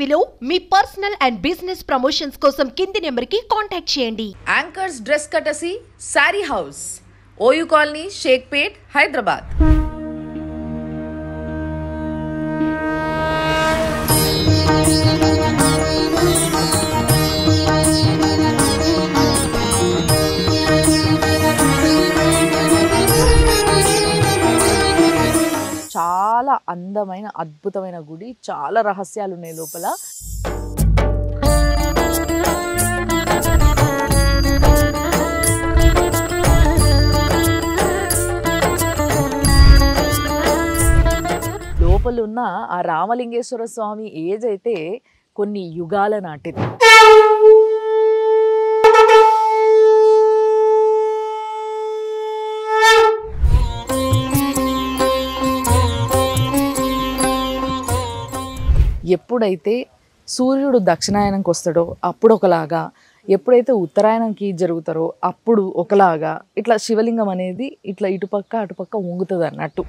టీవీలో మీ personal and business promotions కోసం కింది నెంబర్కి కాంటాక్ట్ చేయండి. Anchors dress courtesy sari house, OU colony, Shaikpet, Hyderabad. చాలా అందమైన అద్భుతమైన గుడి, చాలా రహస్యాలు ఉన్నాయి లోపల. లోపల ఉన్న ఆ రామలింగేశ్వర స్వామి ఏజ్ అయితే కొన్ని యుగాల నాటిది. ఎప్పుడైతే సూర్యుడు దక్షిణాయనంకి వస్తాడో అప్పుడు ఒకలాగా, ఎప్పుడైతే ఉత్తరాయణంకి జరుగుతారో అప్పుడు ఒకలాగా, ఇట్లా శివలింగం అనేది ఇట్లా ఇటుపక్క అటుపక్క వంగుతుంది అన్నట్టు.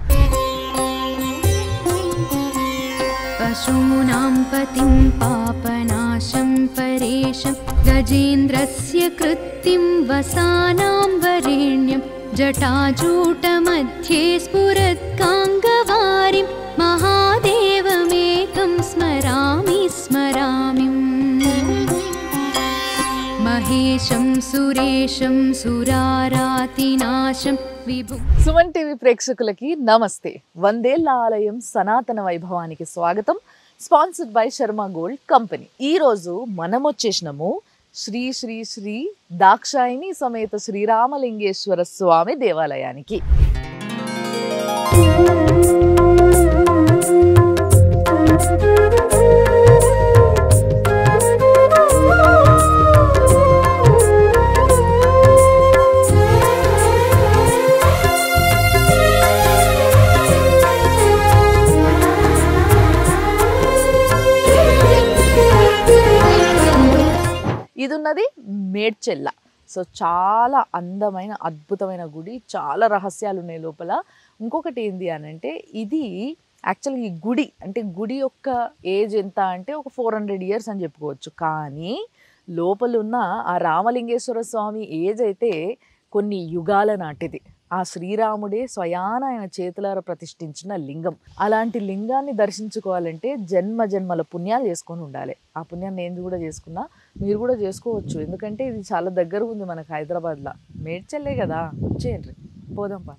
పశూనాం పతిం పాపనాశం పరేశం గజేంద్రస్య కృత్తిం వసానాం వరేణ్యం జటాజూట మధ్యే స్ఫురత్కాంగవారిం మహాదేవమేకం స్మరామి స్మరామి మహేశం సురేశం సురారాతినాశం విభు. సుమన్ టీవీ ప్రేక్షకులకి నమస్తే. వందేళ్ల ఆలయం సనాతన వైభవానికి స్వాగతం. Sponsored by Sharma gold company. ఈ రోజు మనం వచ్చేసినాము శ్రీ శ్రీ శ్రీ దాక్షాయిని సమేత శ్రీరామలింగేశ్వర స్వామి దేవాలయానికి. ఇది ఉన్నది మేడ్చెల్ల. సో చాలా అందమైన అద్భుతమైన గుడి, చాలా రహస్యాలు ఉన్నాయి లోపల. ఇంకొకటి ఏంది అని అంటే, ఇది యాక్చువల్గా ఈ గుడి అంటే గుడి యొక్క ఏజ్ ఎంత అంటే ఒక 400 years అని చెప్పుకోవచ్చు. కానీ లోపల ఉన్న ఆ రామలింగేశ్వర స్వామి ఏజ్ అయితే కొన్ని యుగాల నాటిది. ఆ శ్రీరాముడే స్వయాన ఆయన చేతులార ప్రతిష్ఠించిన లింగం. అలాంటి లింగాన్ని దర్శించుకోవాలంటే జన్మ జన్మల పుణ్యాలు చేసుకొని ఉండాలి. ఆ పుణ్యాన్ని నేను కూడా చేసుకున్నా, మీరు కూడా చేసుకోవచ్చు. ఎందుకంటే ఇది చాలా దగ్గర ఉంది మనకు హైదరాబాద్లో. మేడ్చెల్లే కదా, వచ్చేయండి పోదాం పా.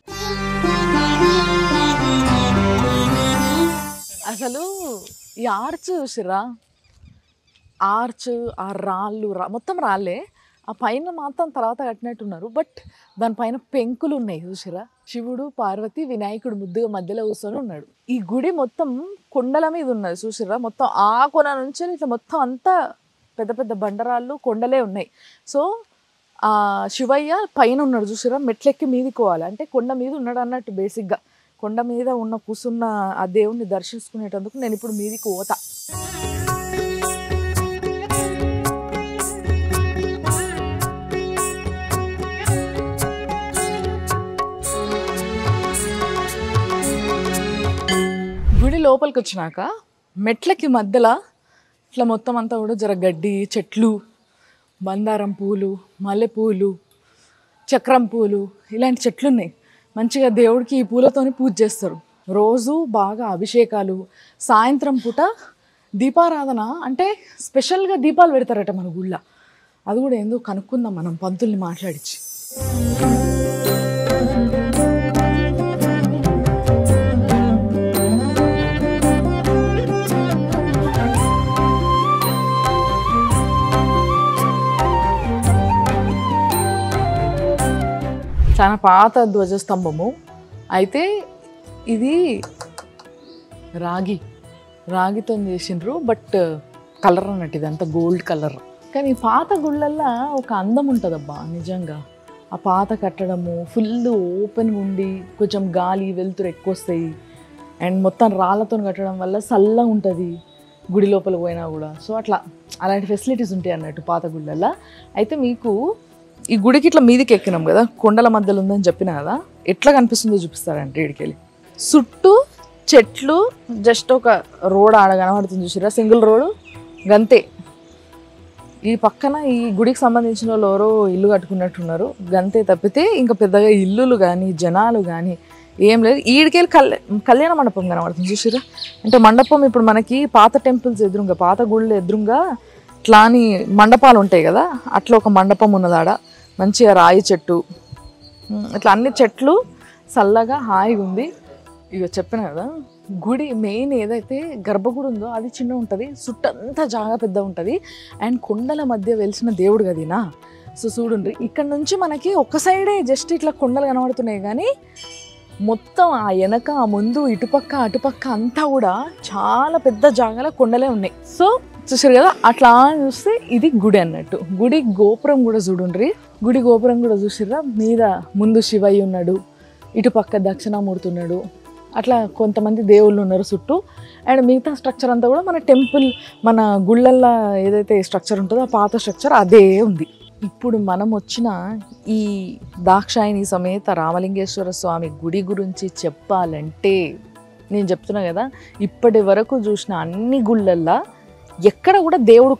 అసలు ఈ ఆర్చ్ చూసిరా, ఆర్చ్ ఆ రాళ్ళు మొత్తం రాళ్ళే. ఆ పైన మాత్రం తర్వాత కట్టినట్టున్నారు, బట్ దానిపైన పెంకులు ఉన్నాయి చూసిరా. శివుడు, పార్వతి, వినాయకుడు ముద్దుగా మధ్యలో కూర్చొని ఉన్నాడు. ఈ గుడి మొత్తం కొండల మీద ఉన్నది చూసిరా. మొత్తం ఆ కొన నుంచి ఇట్లా మొత్తం అంతా పెద్ద పెద్ద బండరాళ్ళు, కొండలే ఉన్నాయి. సో ఆ శివయ్య పైన ఉన్నాడు చూసిరా. మెట్లెక్కి మీదికోవాలి అంటే కొండ మీద ఉన్నాడు అన్నట్టు. బేసిక్గా కొండ మీద ఉన్న కూసున్న ఆ దేవుణ్ణి దర్శించుకునేటందుకు నేను ఇప్పుడు మీదికి పోతా. గుడి లోపలికి వచ్చినాక మెట్లకి మధ్యలో ఇట్లా మొత్తం అంతా కూడా జర గడ్డి, చెట్లు, బందారం పూలు, మల్లెపూలు, చక్రం పూలు, ఇలాంటి చెట్లు ఉన్నాయి. మంచిగా దేవుడికి ఈ పూలతోని పూజ చేస్తారు. రోజు బాగా అభిషేకాలు, సాయంత్రం పూట దీపారాధన అంటే స్పెషల్గా దీపాలు పెడతారట మన గుళ్ళ. అది కూడా ఏందో కనుక్కుందాం మనం పంతుల్ని మాట్లాడించి. చాలా పాత ధ్వజస్తంభము. అయితే ఇది రాగితో చేసిండ్రు, బట్ కలర్ అన్నట్టు ఇదంతా గోల్డ్ కలర్. కానీ పాత గుళ్ళల్లో ఒక అందం ఉంటుందబ్బా నిజంగా. ఆ పాత కట్టడము ఫుల్ ఓపెన్గా ఉండి కొంచెం గాలి వెలుతురు ఎక్కువ వస్తాయి. అండ్ మొత్తం రాళ్ళతో కట్టడం వల్ల చల్లగా ఉంటుంది గుడి లోపలికి పోయినా కూడా. సో అలాంటి ఫెసిలిటీస్ ఉంటాయి అన్నట్టు పాత గుళ్ళల్లో. అయితే మీకు ఈ గుడికి ఇట్లా మీదికి ఎక్కినాం కదా, కొండల మధ్యలో ఉందని చెప్పినా కదా, ఎట్లా కనిపిస్తుందో చూపిస్తారంటే ఇడికెళ్ళి చుట్టూ చెట్లు, జస్ట్ ఒక రోడ్ ఆడ కనబడుతుంది చూసిరా, సింగిల్ రోడ్. గంతే. ఈ పక్కన ఈ గుడికి సంబంధించిన వాళ్ళు ఎవరో ఇల్లు కట్టుకున్నట్టున్నారు, గంతే. తప్పితే ఇంకా పెద్దగా ఇల్లులు కానీ జనాలు కానీ ఏం లేదు. ఈడికెళ్ళి కళ్యాణ మండపం కనబడుతుంది చూసిరా. అంటే మండపం ఇప్పుడు మనకి పాత టెంపుల్స్ ఎదురుగా, పాత గుళ్ళు ఎదురుగా ఇట్లా అని మండపాలు ఉంటాయి కదా, అట్లా ఒక మండపం ఉన్నదాడ. మంచిగా రాయి చెట్టు, ఇట్లా అన్ని చెట్లు, చల్లగా హాయిగా ఉంది. ఇక చెప్పిన కదా, గుడి మెయిన్ ఏదైతే గర్భగుడి ఉందో అది చిన్న ఉంటుంది, చుట్టంతా జాగా పెద్ద ఉంటుంది. అండ్ కొండల మధ్య వెలిసిన దేవుడు కదీనా. సో చూడండి, ఇక్కడ నుంచి మనకి ఒక సైడే జస్ట్ ఇట్లా కొండలు కనబడుతున్నాయి, కానీ మొత్తం ఆ వెనక, ఆ ముందు, ఇటుపక్క అటుపక్క అంతా కూడా చాలా పెద్ద జాగాలో కొండలే ఉన్నాయి. సో చూసారు కదా, అట్లా చూస్తే ఇది గుడి అన్నట్టు. గుడి గోపురం కూడా చూడండి, గుడి గోపురం కూడా చూసిర్రా. మీద ముందు శివయ్య ఉన్నాడు, ఇటుపక్క దక్షిణామూర్తి ఉన్నాడు, అట్లా కొంతమంది దేవుళ్ళు ఉన్నారు చుట్టూ. అండ్ మిగతా స్ట్రక్చర్ అంతా కూడా మన టెంపుల్, మన గుళ్ళల్లో ఏదైతే స్ట్రక్చర్ ఉంటుందో ఆ పాత స్ట్రక్చర్ అదే ఉంది. ఇప్పుడు మనం వచ్చిన ఈ దాక్షాయిని సమేత రామలింగేశ్వర స్వామి గుడి గురించి చెప్పాలంటే, నేను చెప్తున్నా కదా, ఇప్పటి వరకు చూసిన అన్ని గుళ్ళల్లో ఎక్కడ కూడా దేవుడు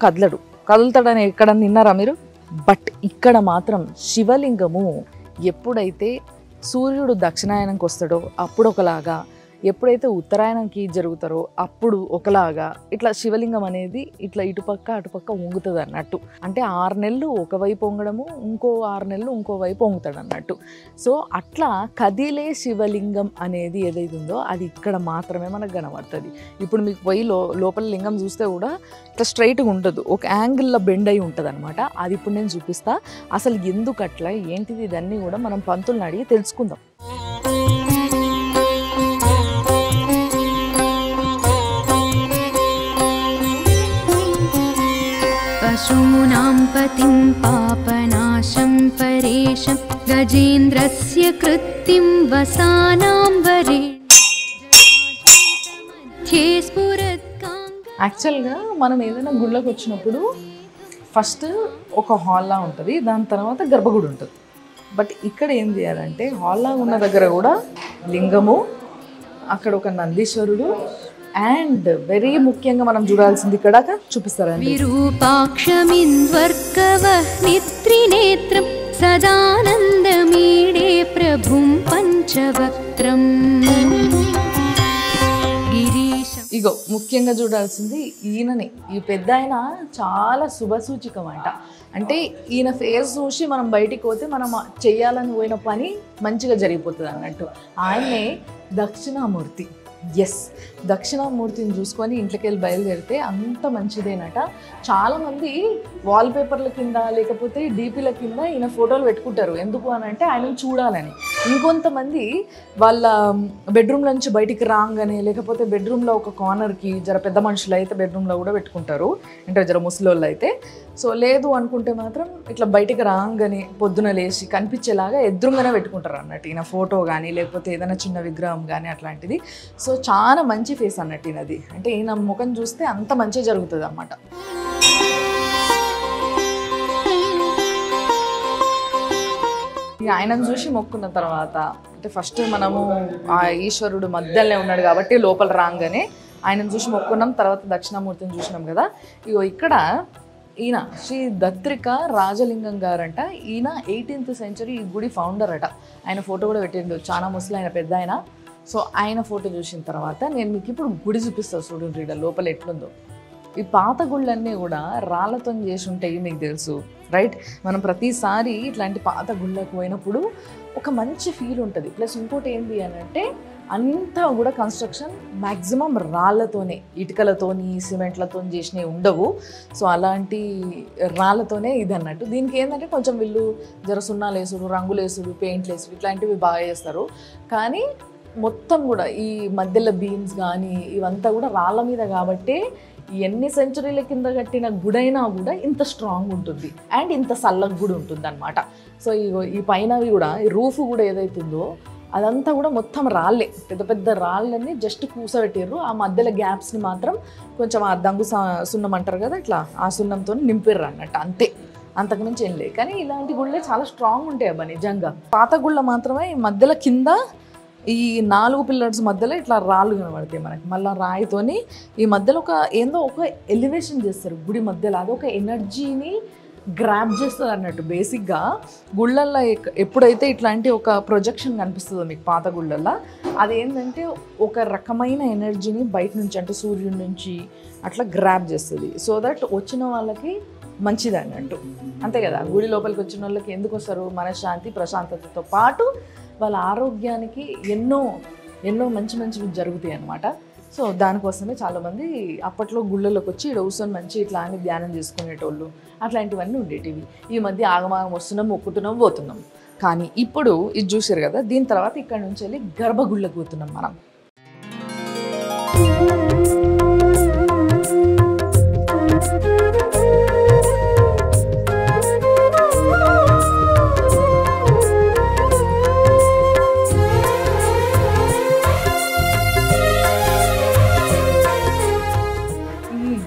కదులుతాడని ఎక్కడన్నా విన్నారా మీరు? బట్ ఇక్కడ మాత్రం శివలింగము ఎప్పుడైతే సూర్యుడు దక్షిణాయనంకి వస్తాడో అప్పుడు ఒకలాగా, ఎప్పుడైతే ఉత్తరాయణంకి జరుగుతారో అప్పుడు ఒకలాగా, ఇట్లా శివలింగం అనేది ఇట్లా ఇటుపక్క అటుపక్క వంగుతుంది అన్నట్టు. అంటే 6 నెలలు ఒకవైపు వంగడము, ఇంకో 6 నెలలు ఇంకో వైపు వంగుతాడు అన్నట్టు. సో అట్లా కదిలే శివలింగం అనేది ఏదైతే ఉందో అది ఇక్కడ మాత్రమే మనకు కనబడుతుంది. ఇప్పుడు మీకు పోయి లోపల లింగం చూస్తే కూడా ఇట్లా స్ట్రైట్గా ఉండదు, ఒక యాంగిల్లో బెండ్ అయి ఉంటుంది అనమాట. అది ఇప్పుడు నేను చూపిస్తా. అసలు ఎందుకు అట్లా, ఏంటిది, ఇదన్నీ కూడా మనం పంతుల్ని అడిగి తెలుసుకుందాం. पशूनां पतिं पापनाशं परेशं गजेन्द्रस्य कृत्तिं वसानां वरे मध्ये स्फुरत्काङ्ग. యాక్చువల్గా మనం ఏదైనా గుళ్ళకి వచ్చినప్పుడు ఫస్ట్ ఒక హాల్లా ఉంటుంది, దాని తర్వాత గర్భగుడి ఉంటుంది. బట్ ఇక్కడ ఏం చేయాలంటే, హాల్లా ఉన్న దగ్గర కూడా లింగము, అక్కడ ఒక నందీశ్వరుడు, అండ్ వెరీ ముఖ్యంగా మనం చూడాల్సింది ఇక్కడ చూపిస్తారండి. విరూపాక్షమింద్వర్కవహ్నిత్రినేత్రం సదానందమీడే ప్రభుం పంచవక్త్రం. ఇగో ముఖ్యంగా చూడాల్సింది ఈయననే. ఈ పెద్ద ఆయన చాలా శుభసూచికం అంట. అంటే ఈయన ఫేస్ చూసి మనం బయటికి పోతే మనం చెయ్యాలని పోయిన పని మంచిగా జరిగిపోతుంది అన్నట్టు. ఆయనే దక్షిణామూర్తి. ఎస్, దక్షిణామూర్తిని చూసుకొని ఇంట్లోకి వెళ్ళి బయలుదేరితే అంత మంచిదేనట. చాలామంది వాల్పేపర్ల కింద లేకపోతే డీపీల కింద ఈయన ఫోటోలు పెట్టుకుంటారు. ఎందుకు అని అంటే ఆయనను చూడాలని. ఇంకొంతమంది వాళ్ళ బెడ్రూమ్లో నుంచి బయటికి రాగానే, లేకపోతే బెడ్రూమ్లో ఒక కార్నర్కి, జర పెద్ద మనుషులు అయితే బెడ్రూమ్లో కూడా పెట్టుకుంటారు, అంటే జర ముసలోళ్ళు అయితే. సో లేదు అనుకుంటే మాత్రం ఇట్లా బయటికి రాగానే పొద్దున లేచి కనిపించేలాగా ఎదురుగానే పెట్టుకుంటారు అన్నట్టు ఈయన ఫోటో కానీ, లేకపోతే ఏదైనా చిన్న విగ్రహం కానీ అట్లాంటిది. సో చాలా మంచి ఫేస్ అన్నట్టు ఈయనది. అంటే ఈయన ముఖం చూస్తే అంత మంచిగా జరుగుతుంది అన్నమాట. ఆయనను చూసి మొక్కున్న తర్వాత, అంటే ఫస్ట్ మనము ఆ ఈశ్వరుడు మధ్యలోనే ఉన్నాడు కాబట్టి లోపల రాగానే ఆయనను చూసి మొక్కున్నాం. తర్వాత దక్షిణామూర్తిని చూసినాం కదా. ఇగో ఇక్కడ ఈయన శ్రీ దత్రిక రాజలింగం గారంట. ఈయన 18th century ఈ గుడి ఫౌండర్ అట. ఆయన ఫోటో కూడా పెట్టిండు, చాలా ముసలి ఆయన, పెద్ద ఆయన. సో ఆయన ఫోటో చూసిన తర్వాత నేను మీకు ఇప్పుడు గుడి చూపిస్తాను చూడండి ఇక్కడ లోపల ఎట్లుందో. ఈ పాత గుళ్ళన్నీ కూడా రాళ్ళతో చేసి ఉంటాయి, మీకు తెలుసు రైట్. మనం ప్రతిసారి ఇట్లాంటి పాత గుళ్ళకు పోయినప్పుడు ఒక మంచి ఫీల్ ఉంటుంది. ప్లస్ ఇంకోటి ఏంటి అని అంటే, అంతా కూడా కన్స్ట్రక్షన్ మ్యాక్సిమం రాళ్ళతోనే, ఇటుకలతోని సిమెంట్లతో చేసినవి ఉండవు. సో అలాంటి రాళ్ళతోనే ఇది అన్నట్టు. దీనికి ఏంటంటే కొంచెం వీళ్ళు జర సున్నాలు వేసుడు, రంగులు వేసుడు, పెయింట్లు వేసుడు ఇట్లాంటివి బాగా చేస్తారు. కానీ మొత్తం కూడా ఈ మధ్యలో బీమ్స్ కానీ ఇవంతా కూడా రాళ్ళ మీద కాబట్టే ఎన్ని సెంచరీల కింద కట్టిన గుడైనా కూడా ఇంత స్ట్రాంగ్ ఉంటుంది అండ్ ఇంత చల్లగా కూడా ఉంటుంది అనమాట. సో ఈ పైనవి కూడా, ఈ రూఫ్ కూడా ఏదైతుందో అదంతా కూడా మొత్తం రాళ్ళే, పెద్ద పెద్ద రాళ్ళని జస్ట్ కూసబెట్టారు. ఆ మధ్యలో గ్యాప్స్ని మాత్రం కొంచెం ఆ దంగు సున్నం అంటారు కదా, ఇట్లా ఆ సున్నంతో నింపిర్రు అన్నట్టు, అంతే. అంతకుమించి ఏం లేదు. కానీ ఇలాంటి గుళ్ళే చాలా స్ట్రాంగ్ ఉంటాయి అబ్బా నిజంగా. పాత గుళ్ళ మాత్రమే మధ్యలో కింద ఈ 4 పిల్లర్స్ మధ్యలో ఇట్లా రాళ్ళు కనబడతాయి మనకి. మళ్ళీ రాయితోని ఈ మధ్యలో ఒక ఎలివేషన్ చేస్తారు గుడి మధ్యలో. అదొక ఎనర్జీని గ్రాప్ చేస్తుంది అన్నట్టు. బేసిక్గా గుళ్ళల్లో ఎప్పుడైతే ఇట్లాంటి ఒక ప్రొజెక్షన్ కనిపిస్తుందో మీకు పాత గుళ్ళల్లో, అదేంటంటే ఒక రకమైన ఎనర్జీని బయట నుంచి అంటే సూర్యుడి నుంచి అట్లా గ్రాప్ చేస్తుంది. సో దట్ వచ్చిన వాళ్ళకి మంచిది అన్నట్టు. అంతే కదా, గుడి లోపలికి వచ్చిన వాళ్ళకి ఎందుకు వస్తారు? మనశ్శాంతి ప్రశాంతతతో పాటు వాళ్ళ ఆరోగ్యానికి ఎన్నో మంచివి జరుగుతాయి అన్నమాట. సో దానికోసమే చాలామంది అప్పట్లో గుళ్ళలోకి వచ్చి ఇక్కడ కూర్చొని మంచి ఇట్లా అని ధ్యానం చేసుకునేటోళ్ళు, అట్లాంటివన్నీ ఉండేటివి. ఈ మధ్య ఆగమాగం వస్తున్నాం, మొక్కుతున్నాం, పోతున్నాం. కానీ ఇప్పుడు ఇది చూసారు కదా, దీని తర్వాత ఇక్కడ నుంచి వెళ్ళి గర్భగుళ్ళకు పోతున్నాం మనం.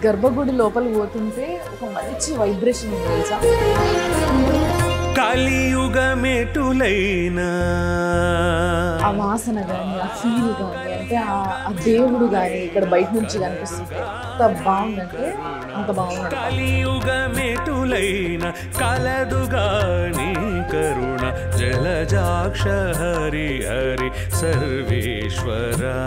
గర్భగుడి లోపలికి పోతుంటే ఒక మంచి వైబ్రేషన్ ఉంది తెలుసా. కలియుగమెటులైనా ఆ వాసన కానీ, ఆ ఫీల్ కానీ, అంటే ఆ దేవుడు కానీ ఇక్కడ బయట నుంచి కనిపిస్తుంది. ఎంత బాగుందంటే అంత బాగుంది. కలియుగమెటులైన కలదుగాని కరుణ జలజాక్ష హరి హరి సర్వేశ్వరా.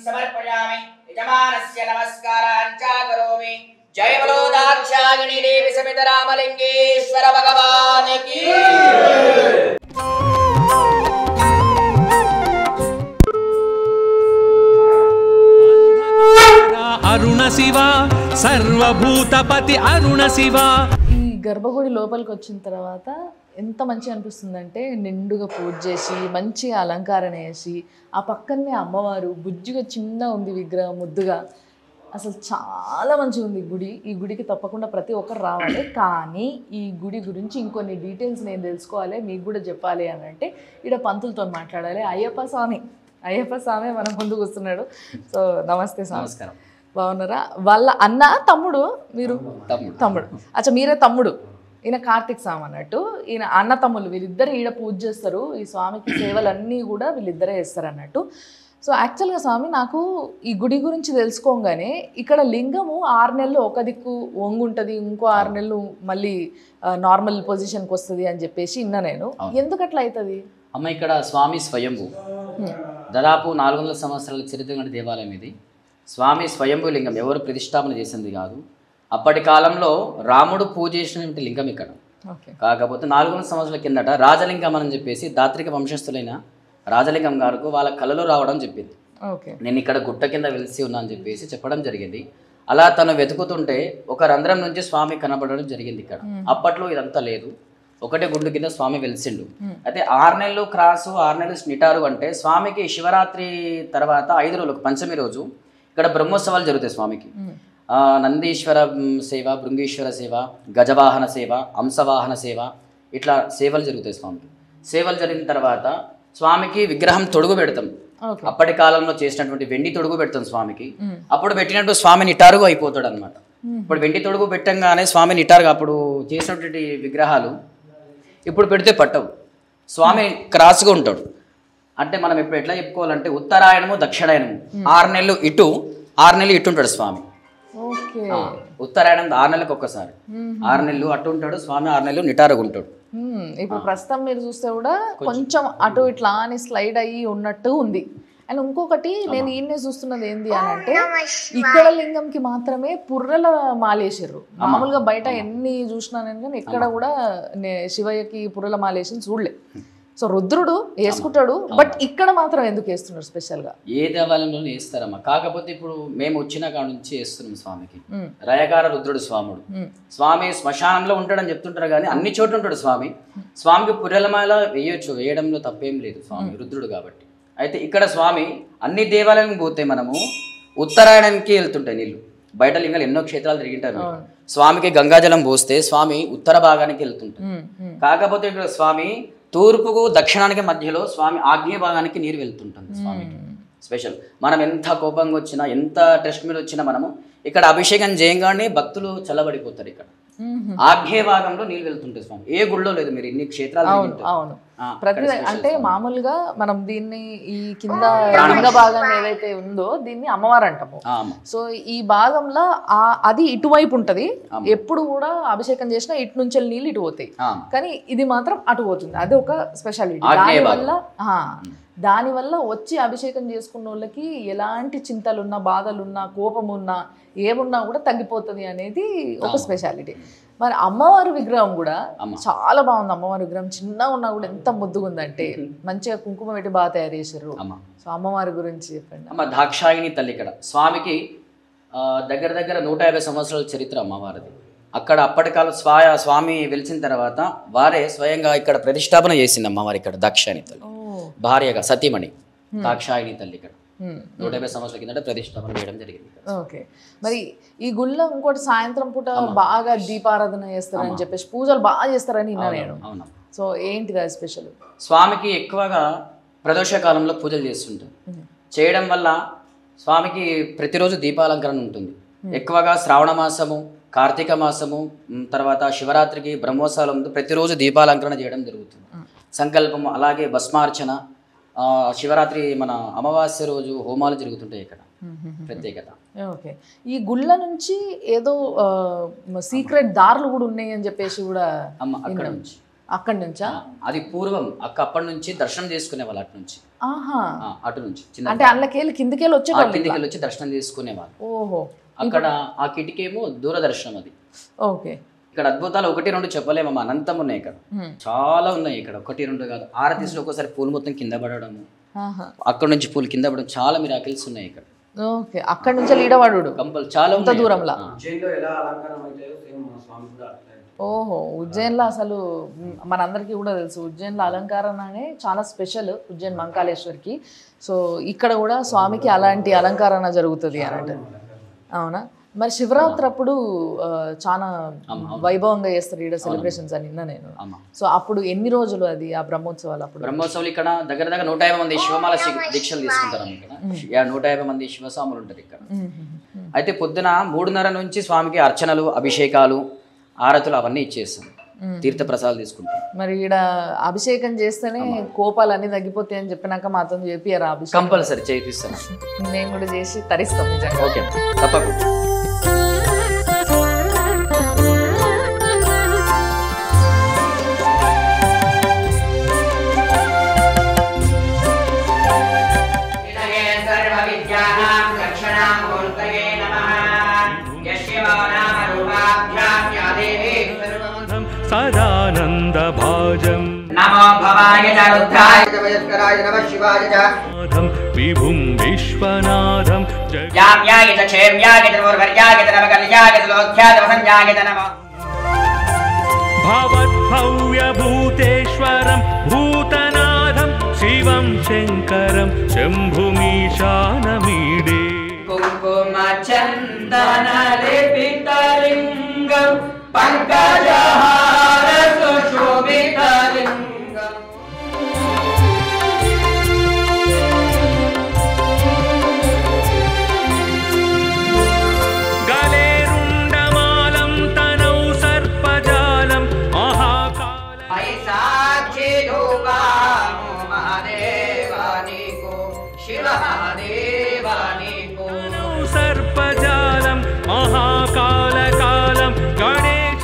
సమర్పయామి యజమానస్య నమస్కారాంచ కరోమి. జయ బలో దాక్షాయణి దేవి సమేత రామలింగేశ్వర భగవానికి. అరుణ శివ సర్వభూతపతి అరుణ శివ. ఈ గర్భగుడి లోపలికి వచ్చిన తర్వాత ఎంత మంచిగా అనిపిస్తుందంటే, నిండుగా పూజ చేసి మంచిగా అలంకారణ చేసి, ఆ పక్కనే అమ్మవారు బుజ్జిగా చిన్న ఉంది విగ్రహం ముద్దుగా. అసలు చాలా మంచిగా ఉంది గుడి. ఈ గుడికి తప్పకుండా ప్రతి ఒక్కరు రావాలి. కానీ ఈ గుడి గురించి ఇంకొన్ని డీటెయిల్స్ నేను తెలుసుకోవాలి, మీకు కూడా చెప్పాలి అని అంటే ఇక్కడ పంతులతో మాట్లాడాలి. అయ్యప్ప స్వామి మన ముందుకు వస్తున్నాడు. సో నమస్తే స్వామి. నమస్కారం. బాగున్నారా? వాళ్ళ అన్న తమ్ముడు, మీరు తమ్ముడు. అచ్చా, మీరే తమ్ముడు. ఈయన కార్తిక్ స్వామి అన్నట్టు. ఈయన అన్న తమ్ముళ్ళు వీళ్ళిద్దరు ఈడ పూజ చేస్తారు. ఈ స్వామికి సేవలన్నీ కూడా వీళ్ళిద్దరే చేస్తారు అన్నట్టు. సో యాక్చువల్గా స్వామి, నాకు ఈ గుడి గురించి తెలుసుకోగానే ఇక్కడ లింగము 6 నెలలు ఒక దిక్కు వంగుంటుంది, ఇంకో 6 నెలలు మళ్ళీ నార్మల్ పొజిషన్కి వస్తుంది అని చెప్పేసి ఇన్నా నేను. ఎందుకు అట్లా అవుతుంది? అమ్మ, ఇక్కడ స్వామి స్వయంభూ, దాదాపు 400 సంవత్సరాల చరిత్ర గల దేవాలయం ఇది. స్వామి స్వయంభూ లింగం, ఎవరు ప్రతిష్టాపన చేసింది కాదు. అప్పటి కాలంలో రాముడు పూజ చేసినటువంటి లింగం ఇక్కడ. కాకపోతే 400 సంవత్సరాల కిందట రాజలింగం అని చెప్పేసి దాత్రిక వంశస్థులైన రాజలింగం గారికి వాళ్ళ కళలో రావడం చెప్పింది. నేను ఇక్కడ గుట్ట కింద వెలిసి ఉన్నా అని చెప్పేసి చెప్పడం జరిగింది. అలా తను వెతుకుతుంటే ఒక రంధ్రం నుంచి స్వామి కనబడడం జరిగింది ఇక్కడ. అప్పట్లో ఇదంతా లేదు, ఒకటే గుండు కింద స్వామి వెలిసిండు. అయితే 6 నెలలు క్రాసు 6 నెలలు నిటారు అంటే స్వామికి శివరాత్రి తర్వాత 5 రోజులకు పంచమి రోజు ఇక్కడ బ్రహ్మోత్సవాలు జరుగుతాయి స్వామికి. నందీశ్వర సేవ, భృంగీశ్వర సేవ, గజవాహన సేవ, హంసవాహన సేవ, ఇట్లా సేవలు జరుగుతాయి స్వామికి. సేవలు జరిగిన తర్వాత స్వామికి విగ్రహం తొడుగు పెడతాం. అప్పటి కాలంలో చేసినటువంటి వెండి తొడుగు పెడతాం స్వామికి. అప్పుడు పెట్టినట్టు స్వామి నిటారుగా అయిపోతాడు అనమాట. ఇప్పుడు వెండి తొడుగు పెట్టంగానే స్వామి నిటారుగా, అప్పుడు చేసినటువంటి విగ్రహాలు ఇప్పుడు పెడితే పట్టవు, స్వామి క్రాస్గా ఉంటాడు. అంటే మనం ఇప్పుడు ఎట్లా చెప్పుకోవాలంటే ఉత్తరాయణము దక్షిణాయనము 6 నెలలు ఇటు 6 నెలలు ఇటు ఉంటాడు స్వామి. ఉత్తరాయణం 6 నెలలకు ఒక్కసారి, 6 నెలలు అటు ఉంటాడు స్వామి, 6 నెలలు నిటారుగా ఉంటాడు. ఇప్పుడు ప్రస్తుతం మీరు చూస్తే కూడా కొంచెం అటు ఇట్లా అని స్లైడ్ అయ్యి ఉన్నట్టు ఉంది. అండ్ ఇంకొకటి నేను ఈయన్నే చూస్తున్నది ఏంది అని అంటే, ఇక్కడ లింగంకి మాత్రమే పుర్రెల మాలేసారు. మామూలుగా బయట ఎన్ని చూసినా నేను కానీ ఎక్కడ కూడా శివయ్యకి పుర్రెల మాలేసి చూడలే. సో రుద్రుడు వేసుకుంటాడు, బట్ ఇక్కడ మాత్రం ఎందుకు వేస్తున్నారు స్పెషల్గా? ఏ దేవాలయంలోనే వేస్తారమ్మా. కాకపోతే ఇప్పుడు మేము వచ్చిన కాడ నుంచి వేస్తున్నాం స్వామికి. రయకార రుద్రుడు స్వాముడు. స్వామి శ్మశానంలో ఉంటాడని చెప్తుంటారు కానీ అన్ని చోట్ల ఉంటాడు స్వామి. స్వామికి పుర్రెలమాల వేయొచ్చు, వేయడంలో తప్పేం లేదు, స్వామి రుద్రుడు కాబట్టి. అయితే ఇక్కడ స్వామి అన్ని దేవాలయానికి పోతే మనము ఉత్తరాయణానికి వెళ్తుంటాయి నీళ్ళు. బయట లింగాలు ఎన్నో క్షేత్రాలు తిరిగింటారు. స్వామికి గంగాజలం పోస్తే స్వామి ఉత్తర భాగానికి వెళ్తుంటాడు. కాకపోతే ఇక్కడ స్వామి తూర్పుకు దక్షిణానికి మధ్యలో స్వామి ఆగ్నేయ భాగానికి నీరు వెళ్తుంటుంది. స్వామికి స్పెషల్. మనం ఎంత కోపంగా వచ్చినా, ఎంత టెస్ట్ మీద వచ్చినా మనము ఇక్కడ అభిషేకం చేయగానే భక్తులు చల్లబడిపోతారు. ఇక్కడ ఆగ్నేయ భాగంలో నీళ్ళు వెళ్తుంటాయి స్వామి. ఏ గుళ్ళో లేదు, మీరు ఇన్ని క్షేత్రాలు. అవును, ప్రతి అంటే మామూలుగా మనం దీన్ని ఈ కింద లింగ భాగం ఏదైతే ఉందో దీన్ని అమ్మవారు అంటాము. సో ఈ భాగంలో అది ఇటువైపు ఉంటది. ఎప్పుడు కూడా అభిషేకం చేసినా ఇటు నుంచి నీళ్ళు ఇటు పోతాయి, కానీ ఇది మాత్రం అటు పోతుంది. అది ఒక స్పెషాలిటీ. దానివల్ల వచ్చి అభిషేకం చేసుకున్న వాళ్ళకి ఎలాంటి చింతలున్నా, బాధలున్నా, కోపమున్నా, ఏమున్నా కూడా తగ్గిపోతుంది అనేది ఒక స్పెషాలిటీ. మరి అమ్మవారి విగ్రహం కూడా చాలా బాగుంది. అమ్మవారి విగ్రహం చిన్నగా ఉన్నా కూడా ఎంత ముద్దుగా ఉందంటే మంచిగా కుంకుమ పెట్టి బాగా తయారు చేశారు. సో అమ్మవారి గురించి చెప్పండి. అమ్మ దాక్షాయిని తల్లి ఇక్కడ స్వామికి దగ్గర దగ్గర 150 సంవత్సరాల చరిత్ర అమ్మవారిది. అక్కడ అప్పటి కాలం స్వామి వెలిచిన తర్వాత వారే స్వయంగా ఇక్కడ ప్రతిష్టాపన చేసింది అమ్మవారి. ఇక్కడ దాక్షాయిని తల్లి భార్యగా సతీమణి దాక్షాయిని తల్లి ఇక్కడ 150 సంవత్సరాల కిందట ప్రతిష్టాపన చేయడం జరిగింది. ఓకే. మరి ఈ గుళ్ళో ఇంకోటి సాయంత్రం పూట బాగా దీపారాధన చేస్తారని చెప్పేసి పూజలు బాగా చేస్తారని విన్నా నేను. సో ఏంటిది స్పెషల్? స్వామికి ఎక్కువగా ప్రదోష కాలంలో పూజలు చేస్తుంటారు. చేయడం వల్ల స్వామికి ప్రతిరోజు దీపాలంకరణ ఉంటుంది. ఎక్కువగా శ్రావణ మాసము, కార్తీక మాసము, తర్వాత శివరాత్రికి బ్రహ్మోత్సవాల ముందు ప్రతిరోజు దీపాలంకరణ చేయడం జరుగుతుంది. సంకల్పము, అలాగే భస్మార్చన, శివరాత్రి మన అమావాస్య రోజు హోమాలు జరుగుతుంటాయి ఇక్కడ ప్రత్యేకత. ఓకే. ఈ గుళ్ళ నుంచి ఏదో సీక్రెట్ దారులు కూడా ఉన్నాయి అని చెప్పేసి కూడా అక్కడి నుంచా? అది పూర్వం అప్పటి నుంచి దర్శనం చేసుకునే వాళ్ళు అటు నుంచి. అటు నుంచి అంటే అందులోకెళ్ళి కిందికెళ్ళి వచ్చి దర్శనం చేసుకునేవాళ్ళు. ఓహో. అక్కడ ఆ కిటికేమో దూరదర్శనం అది. ఓకే. ఇక్కడ అద్భుతాలు 1-2 చెప్పలేమమ్మా, అనంతం ఉన్నాయి ఇక్కడ. చాలా ఉన్నాయి ఇక్కడ, 1-2 కాదు. ఆరతీసులు ఒక్కోసారి పూలు మొత్తం కింద పడడము, అక్కడ నుంచి పూలు కింద పడడం, చాలా మిరాకిల్స్ ఉన్నాయి ఇక్కడ. ఓకే. అక్కడ నుంచి లీడవాడు కంపల్ చాలా దూరంలో. ఓహో. ఉజ్జయిన్లో అసలు మనందరికీ కూడా తెలుసు, ఉజ్జయిన్లో అలంకరణ అనే చాలా స్పెషల్ ఉజ్జయిన్ మంకాళేశ్వరికి. సో ఇక్కడ కూడా స్వామికి అలాంటి అలంకరణ జరుగుతుంది అని అంటారు. అవునా? మరి శివరాత్రి అప్పుడు చాలా వైభవంగా చేస్తారు ఇక్కడ సెలబ్రేషన్స్ అని విన్నా నేను. సో అప్పుడు ఎన్ని రోజులు అది ఆ బ్రహ్మోత్సవాలు? అప్పుడు బ్రహ్మోత్సవాలు ఇక్కడ దగ్గర దగ్గర 150 మంది శివమాల దీక్షలు తీసుకుంటారు ఇక్కడ. 150 మంది శివస్వాములు ఉంటారు ఇక్కడ. అయితే పొద్దున 3:30 నుంచి స్వామికి అర్చనలు, అభిషేకాలు, ఆరతులు అవన్నీ ఇచ్చేస్తాం. తీర్థ ప్రసాదాలు తీసుకుంటాం. మరి ఇక్కడ అభిషేకం చేస్తేనే కోపాలు అన్ని తగ్గిపోతాయి అని చెప్పినాక మాతో చెప్పారా? అభిషేకం కంపల్సరీ చేపిస్తాను. మేము కూడా చేసి తరిస్తాం నిజంగా. ఓకే, తప్పకుండా. సదానంద భాజం నమో భవాయ రుద్రాయ వయస్కరాయ నమః శివాయ విభుం విశ్వనాథం యామ్యాయ క్షేమ్యాయ ధర్మవర్యాయ నమకల్యాయ లోక్యాయ వసంయాయ నమః భవద్భవ్య భూతేశ్వరం భూతనాథం శివం శంకరం శంభుమీశానమీడే కుంకుమ చందన లేపితలింగం పంకజహార సుశోభితలింగం గలేరుండమాలం తనౌ సర్పజాలం మహాకాల సాక్షి రూపాము మహాదేవానికు శివ మహాదేవానికు సర్పజాలం మహాకాల కాలం గణేశ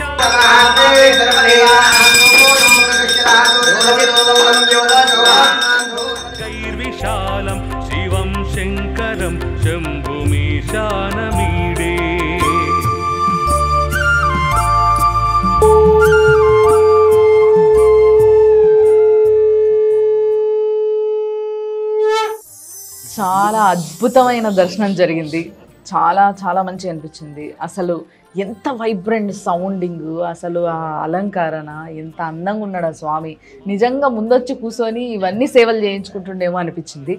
గైర్విశాలం శివం శంకరం శంభుమీశానమీడే చాలా అద్భుతమైన దర్శనం జరిగింది. చాలా చాలా మంచిగా అనిపించింది. అసలు ఎంత వైబ్రెంట్ సౌండింగ్, అసలు ఆ అలంకరణ, ఎంత అందంగా ఉన్నాడు ఆ స్వామి. నిజంగా ముందొచ్చి కూర్చొని ఇవన్నీ సేవలు చేయించుకుంటుండేమో అనిపించింది.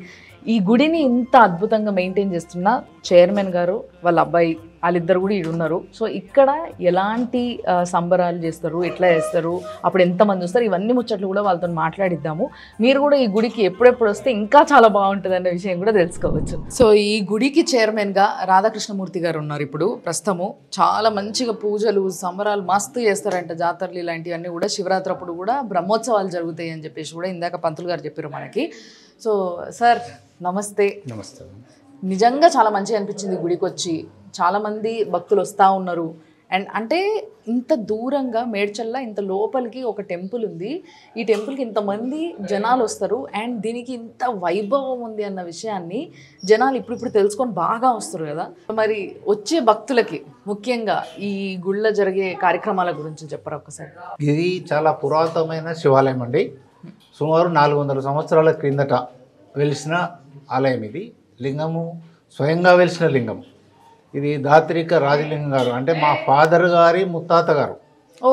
ఈ గుడిని ఇంత అద్భుతంగా మెయింటైన్ చేస్తున్న చైర్మన్ గారు వాళ్ళ అబ్బాయి వాళ్ళిద్దరు కూడా ఉన్నారు. సో ఇక్కడ ఎలాంటి సంబరాలు చేస్తారు, ఎట్లా చేస్తారు, అప్పుడు ఎంతమంది వస్తారు, ఇవన్నీ ముచ్చట్లు కూడా వాళ్ళతో మాట్లాడిద్దాము. మీరు కూడా ఈ గుడికి ఎప్పుడెప్పుడు వస్తే ఇంకా చాలా బాగుంటుంది అనే విషయం కూడా తెలుసుకోవచ్చు. సో ఈ గుడికి చైర్మన్గా రాధాకృష్ణమూర్తి గారు ఉన్నారు. ఇప్పుడు ప్రస్తుతము చాలా మంచిగా పూజలు సంబరాలు మస్తు చేస్తారంట. జాతరలు ఇలాంటివన్నీ కూడా శివరాత్రి అప్పుడు కూడా బ్రహ్మోత్సవాలు జరుగుతాయి అని చెప్పేసి కూడా ఇందాక పంతులు గారు చెప్పారు మనకి. సో సార్ నమస్తే. నమస్తే. నిజంగా చాలా మంచిగా అనిపించింది గుడికి వచ్చి. చాలామంది భక్తులు వస్తూ ఉన్నారు. అండ్ అంటే ఇంత దూరంగా మేడ్చల్ల ఇంత లోపలికి ఒక టెంపుల్ ఉంది. ఈ టెంపుల్కి ఇంతమంది జనాలు వస్తారు అండ్ దీనికి ఇంత వైభవం ఉంది అన్న విషయాన్ని జనాలు ఇప్పుడు తెలుసుకొని బాగా వస్తారు కదా. మరి వచ్చే భక్తులకి ముఖ్యంగా ఈ గుళ్ళ జరిగే కార్యక్రమాల గురించి చెప్పరా ఒకసారి. ఇది చాలా పురాతనమైన శివాలయం అండి. సుమారు 400 సంవత్సరాల క్రిందట వెలిసిన ఆలయం. ఇది లింగము స్వయంగా వెలిసిన లింగం. ఇది దాత్రిక రాజలింగం గారు అంటే మా ఫాదర్ గారి ముత్తాత గారు.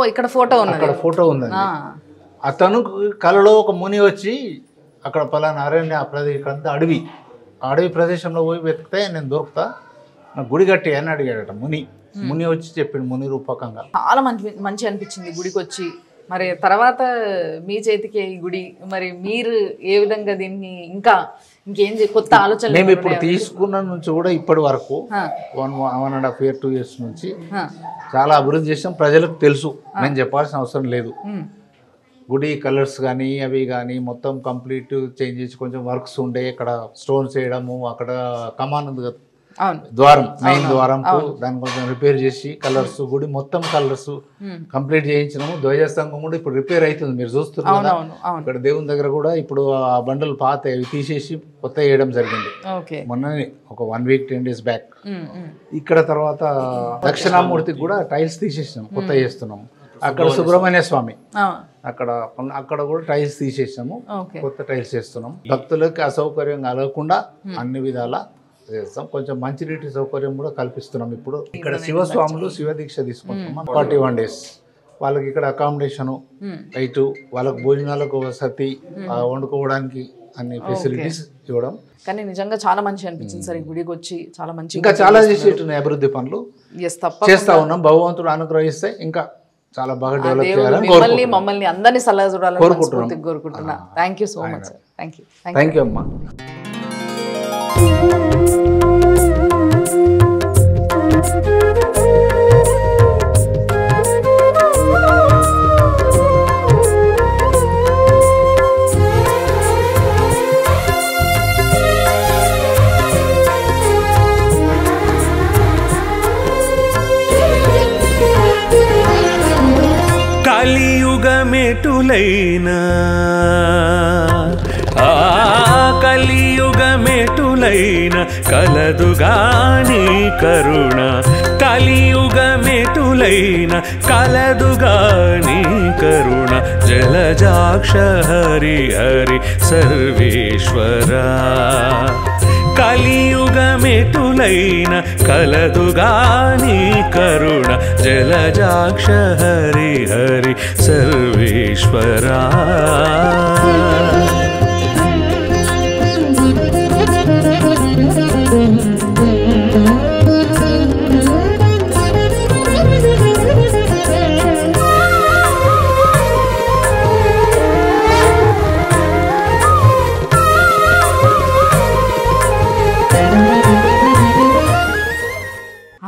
ఇక్కడ ఫోటో ఉంది, అక్కడ ఫోటో ఉందండి. అతను కలలో ఒక ముని వచ్చి అక్కడ పలానా అరణ్య ప్రదేశం అంతా అడవి ప్రదేశంలో పోయి వెతికితే నేను దొరుకుతా, నా గుడి కట్టి అని అడిగాడట ముని వచ్చి చెప్పిండు ముని రూపకంగా. చాలా మంచి అనిపించింది గుడికి వచ్చి. మరి తర్వాత మీ చేతికి ఈ గుడి, మరి మీరు ఏ విధంగా దీన్ని ఇంకేం కొత్త ఆలోచన? మేము ఇప్పుడు తీసుకున్న నుంచి కూడా ఇప్పటి వరకు 1.5 years 2 years నుంచి చాలా అభివృద్ధి చేసాం. ప్రజలకు తెలుసు, నేను చెప్పాల్సిన అవసరం లేదు. గుడి కలర్స్ కానీ అవి కానీ మొత్తం కంప్లీట్ చేంజ్ చేసి కొంచెం వర్క్స్ ఉండే ఇక్కడ స్టోన్స్ వేయడము, అక్కడ కమాన్ ఉంది కదా ద్వారం, మెయిన్ ద్వారం దాన్ని కొంచెం రిపేర్ చేసి కలర్స్ గుడి మొత్తం కలర్స్ కంప్లీట్ చేయించినాము. ధ్వజస్తంభం కూడా ఇప్పుడు రిపేర్ అవుతుంది, మీరు చూస్తున్నారు కదా. ఇక్కడ దేవుని దగ్గర కూడా ఇప్పుడు ఆ బండలు పాత అవి తీసేసి కొత్త వేయడం జరిగింది మొన్ననే, ఒక 1 week 10 days బ్యాక్. ఇక్కడ తర్వాత దక్షిణామూర్తికి కూడా టైల్స్ తీసేసినాం, కొత్త చేస్తున్నాము. అక్కడ సుబ్రహ్మణ్య స్వామి అక్కడ కూడా టైల్స్ తీసేసాము, కొత్త టైల్స్ చేస్తున్నాం. భక్తులకి అసౌకర్యం కలగకుండా అన్ని విధాల చేస్తాం. కొంచెం మంచినీటి సౌకర్యం కూడా కల్పిస్తున్నాం. ఇప్పుడు ఇక్కడ శివస్వాములు శివ దీక్ష తీసుకుంటున్నాం 41 days. వాళ్ళకి ఇక్కడ అకామిడేషను రైటు, వాళ్ళకి భోజనాలకు వసతి, వండుకోవడానికి అన్ని ఫెసిలిటీస్ ఇవ్వడం. కానీ నిజంగా చాలా మంచి అనిపించింది సార్ ఈ గుడికి వచ్చి. చాలా మంచి, ఇంకా చాలా చేసేట్టున్నాయి అభివృద్ధి పనులు చేస్తా ఉన్నాం. భగవంతుడు అనుగ్రహిస్తే ఇంకా చాలా బాగా డెవలప్ చేయాలని మమ్మల్ని అందరినీ సలహా చూడాలని కోరుకుంటున్నా. Thank you so much sir. Thank you అమ్మా. కలియుగమెటులైనా కలియుగమెటులైన కలదుగాని కరుణ, కలియుగమెటులైన కలదుగాని కరుణ, జలజాక్ష హరి హరి సర్వేశ్వరా. కలియుగమెటులైన కలదుగాని కరుణ, జలజాక్ష హరి హరి సర్వేశ్వరా.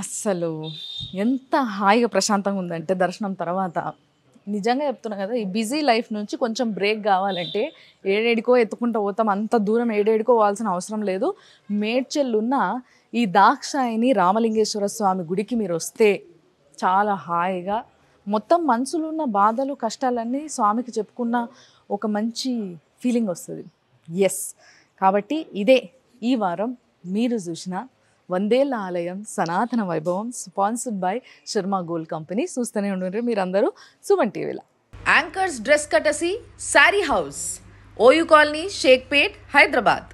అసలు ఎంత హాయిగా ప్రశాంతంగా ఉందంటే దర్శనం తర్వాత. నిజంగా చెప్తున్నా కదా, ఈ బిజీ లైఫ్ నుంచి కొంచెం బ్రేక్ కావాలంటే ఏడేడికో ఎత్తుకుంటూ పోతాం. అంత దూరం ఏడేడికో పోవాల్సిన అవసరం లేదు. మేడ్చల్లున్న ఈ దాక్షాయిని రామలింగేశ్వర స్వామి గుడికి మీరు వస్తే చాలా హాయిగా మొత్తం మనసులో ఉన్న బాధలు కష్టాలన్నీ స్వామికి చెప్పుకున్న ఒక మంచి ఫీలింగ్ వస్తుంది. ఎస్, కాబట్టి ఇదే ఈ వారం మీరు చూసిన 100 ఏళ్ల ఆలయం సనాతన వైభవం, sponsored by Sharma gold company. చూస్తూనే ఉండండి మీరందరూ సుమన్ టీవీలో. Anchors dress courtesy sari house, OU colony, Shaikpet, Hyderabad.